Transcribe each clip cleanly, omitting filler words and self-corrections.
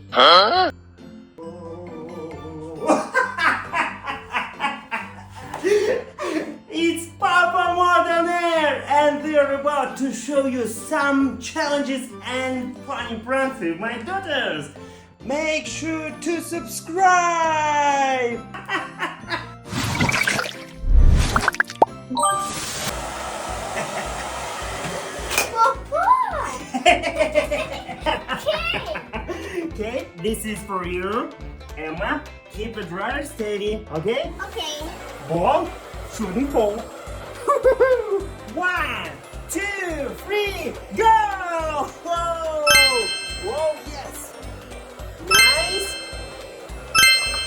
Huh? It's Papa Modern and they're about to show you some challenges and funny pranks with my daughters. Make sure to subscribe. Okay, this is for you. Emma, keep it rather steady, okay? Okay. Ball, shooting ball. 1, 2, 3, go! Whoa! Whoa, yes! Nice!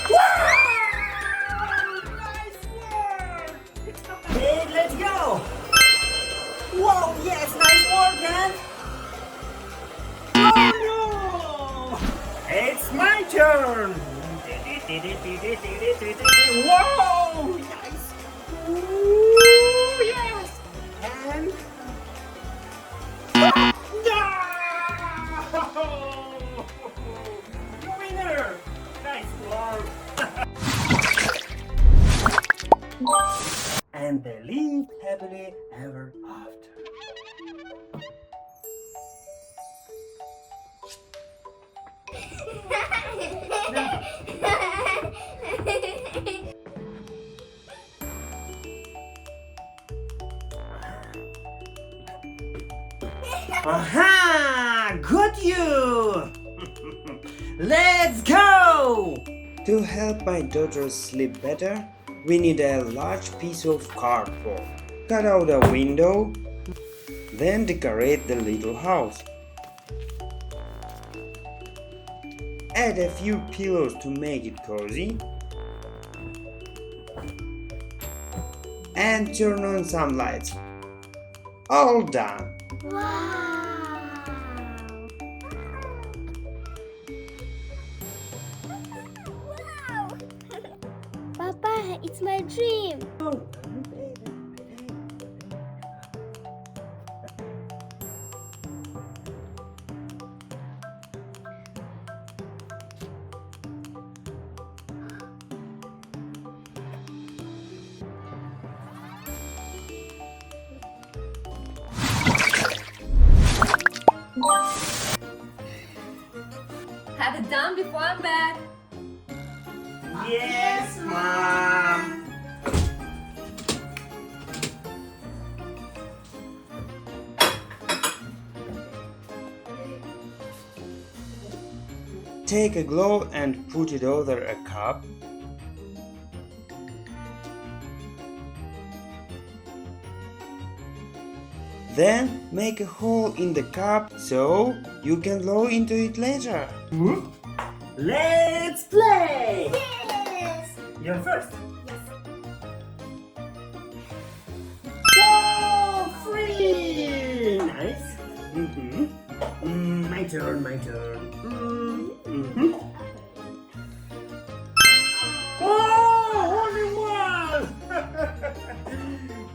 Wow! Nice work! Okay, let's go! Whoa, yes, nice work, man! Oh, no! It's my turn! Whoa! Nice! Ooh, yes! And... No! You winner! Nice work! And they live happily ever after. Aha! Got you! Let's go! To help my daughters sleep better, we need a large piece of cardboard. Cut out a window, then decorate the little house. Add a few pillows to make it cozy. And turn on some lights. All done. Wow. Wow. Papa, it's my dream. Have it done before I'm back. Yes, Mom. Take a glove and put it over a cup. Then make a hole in the cup so you can blow into it later. Let's play! Yes. You're first. Yes. Whoa, free! Nice. My turn, my turn. Oh, only one!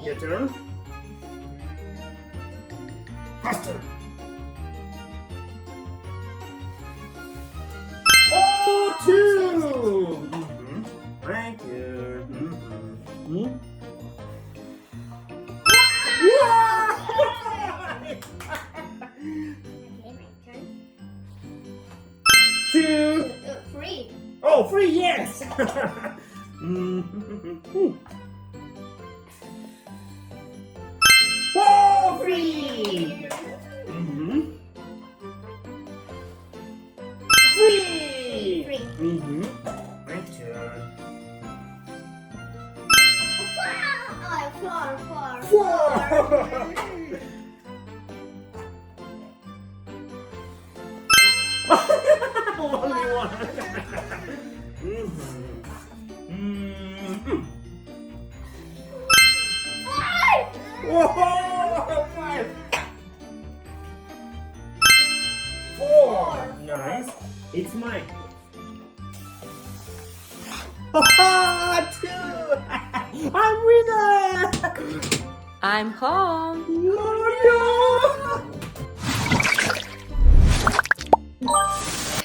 Your turn. Faster. Oh, two! My turn. Okay, my turn. Two. Free. Oh, free, yes! Oh, free! Free! Free. My turn. Oh, four. Four! Only one. Five. Whoa! Five. Four. Nice. It's mine. Two. I'm winner. I'm home.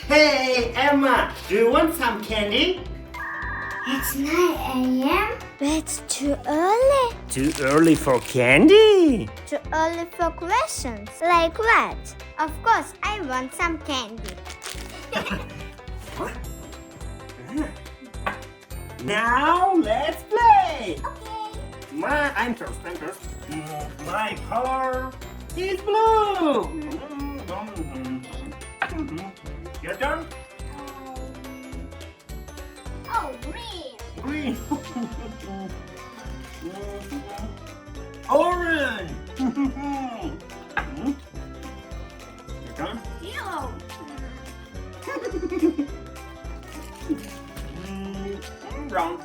Hey Emma, do you want some candy? It's 9 a.m. It's too early. Too early for candy? Too early for questions. Like what? Of course, I want some candy. Now let's play. Okay. I'm first. My color is blue. Your turn. Oh, green. Green. Orange. Your turn. Yellow. Brown.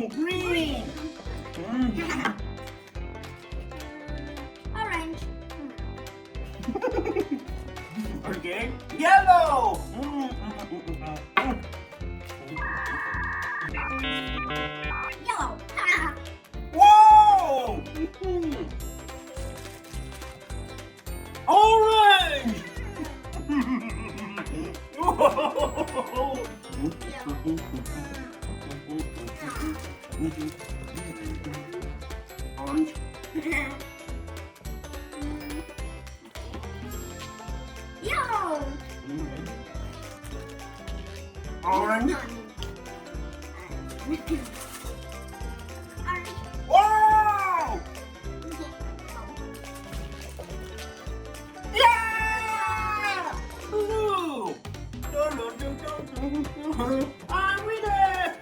Green. Orange. Okay. Yellow. Yellow. Whoa. Orange. Orange. Yellow. Orange. Orange. Whoa! Yeah! Blue! I'm winner!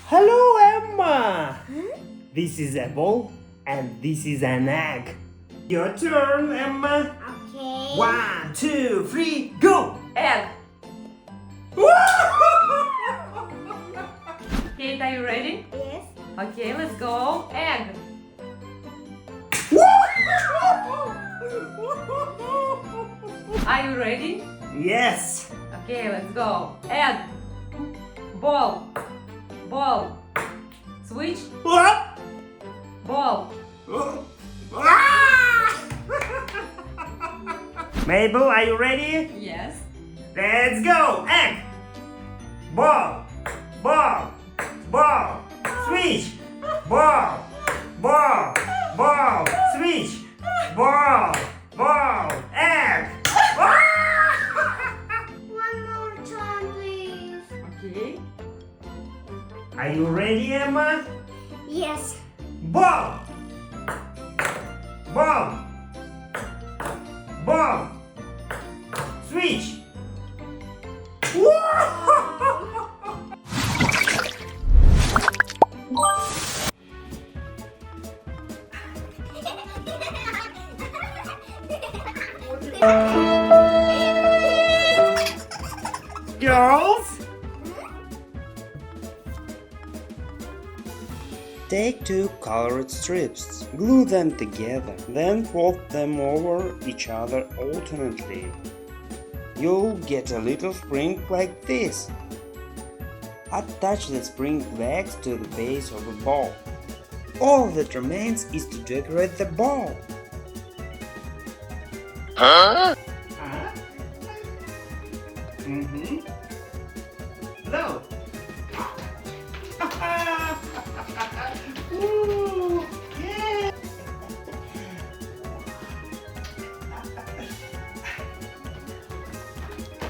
Hello, Emma! This is a ball and this is an egg. Your turn, Emma. Okay. 1, 2, 3, go! Egg. Kate, are you ready? Yes. Okay, let's go. Egg. Are you ready? Yes. Okay, let's go. Egg. Ball. Ball. Switch. What? Ball. Mabel, are you ready? Yes. Let's go! Egg! Ball! Ball! Ball! Switch! Ball! Ball! Ball! Switch! Ball! Ball! Egg! One more time, please. Okay. Are you ready, Emma? Yes. Ball! Ball! Ball! Switch! Girls? Take two colored strips, glue them together, then fold them over each other alternately. You'll get a little spring like this. Attach the spring legs to the base of the ball. All that remains is to decorate the ball. Huh? No. Ooh, yeah.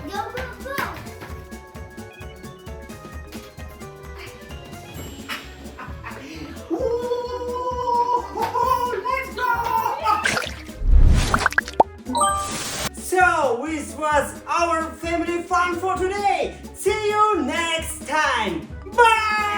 Go, go, go. Ooh, let's go! So, this was our family fun for today. See you next time. Bye!